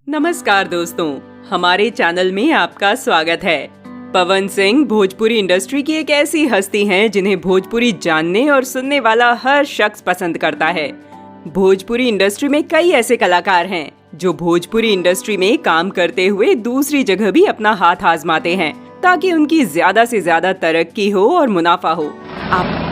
नमस्कार दोस्तों, हमारे चैनल में आपका स्वागत है। पवन सिंह भोजपुरी इंडस्ट्री की एक ऐसी हस्ती हैं जिन्हें भोजपुरी जानने और सुनने वाला हर शख्स पसंद करता है। भोजपुरी इंडस्ट्री में कई ऐसे कलाकार हैं जो भोजपुरी इंडस्ट्री में काम करते हुए दूसरी जगह भी अपना हाथ आजमाते हैं ताकि उनकी ज्यादा से ज्यादा तरक्की हो और मुनाफा हो। आप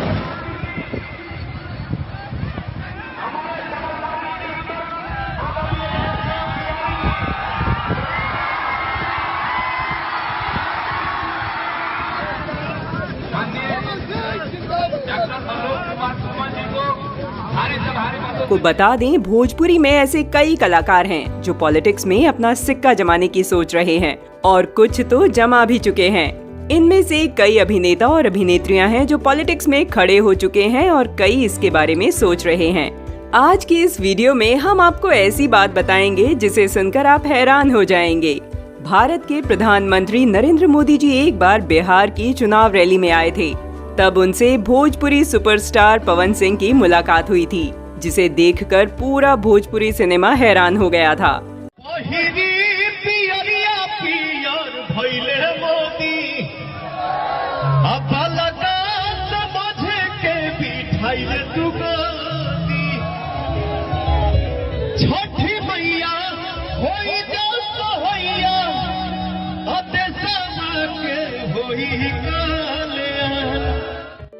को बता दें, भोजपुरी में ऐसे कई कलाकार हैं जो पॉलिटिक्स में अपना सिक्का जमाने की सोच रहे हैं और कुछ तो जमा भी चुके हैं। इनमें से कई अभिनेता और अभिनेत्रियां हैं जो पॉलिटिक्स में खड़े हो चुके हैं और कई इसके बारे में सोच रहे हैं। आज की इस वीडियो में हम आपको ऐसी बात बताएंगे जिसे सुनकर आप हैरान हो जाएंगे। भारत के प्रधानमंत्री नरेंद्र मोदी जी एक बार बिहार की चुनाव रैली में आए थे। तब उनसे भोजपुरी सुपरस्टार पवन सिंह की मुलाकात हुई थी, जिसे देखकर पूरा भोजपुरी सिनेमा हैरान हो गया था।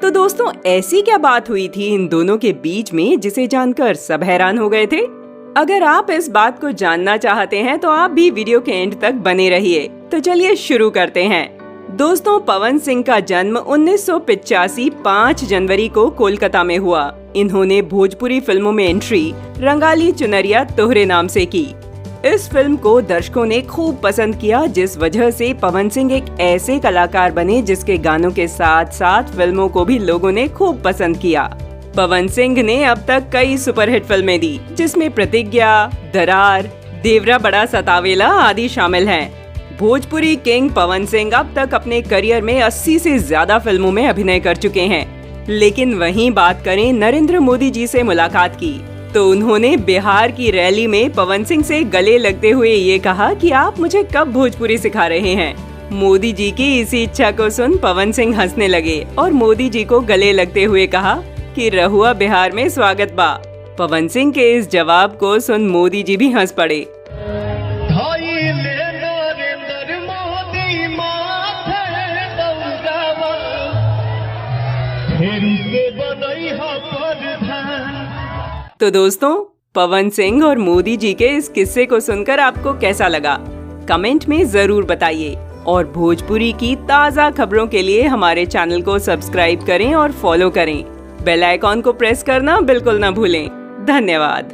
तो दोस्तों, ऐसी क्या बात हुई थी इन दोनों के बीच में जिसे जानकर सब हैरान हो गए थे? अगर आप इस बात को जानना चाहते हैं तो आप भी वीडियो के एंड तक बने रहिए। तो चलिए शुरू करते हैं। दोस्तों, पवन सिंह का जन्म 1985 5 जनवरी को कोलकाता में हुआ। इन्होंने भोजपुरी फिल्मों में एंट्री रंगाली चुनरिया तोहरे नाम से की। इस फिल्म को दर्शकों ने खूब पसंद किया, जिस वजह से पवन सिंह एक ऐसे कलाकार बने जिसके गानों के साथ साथ फिल्मों को भी लोगों ने खूब पसंद किया। पवन सिंह ने अब तक कई सुपरहिट फिल्में दी, जिसमें प्रतिज्ञा, दरार, देवरा बड़ा सतावेला आदि शामिल हैं। भोजपुरी किंग पवन सिंह अब तक अपने करियर में 80 से ज्यादा फिल्मों में अभिनय कर चुके हैं। लेकिन वहीं बात करें नरेंद्र मोदी जी से मुलाकात की, तो उन्होंने बिहार की रैली में पवन सिंह से गले लगते हुए ये कहा कि आप मुझे कब भोजपुरी सिखा रहे हैं। मोदी जी की इसी इच्छा को सुन पवन सिंह हंसने लगे और मोदी जी को गले लगते हुए कहा कि रहुआ बिहार में स्वागत बा। पवन सिंह के इस जवाब को सुन मोदी जी भी हंस पड़े। तो दोस्तों, पवन सिंह और मोदी जी के इस किस्से को सुनकर आपको कैसा लगा? कमेंट में जरूर बताइए और भोजपुरी की ताज़ा खबरों के लिए हमारे चैनल को सब्सक्राइब करें और फॉलो करें। बेल आइकॉन को प्रेस करना बिल्कुल ना भूलें। धन्यवाद।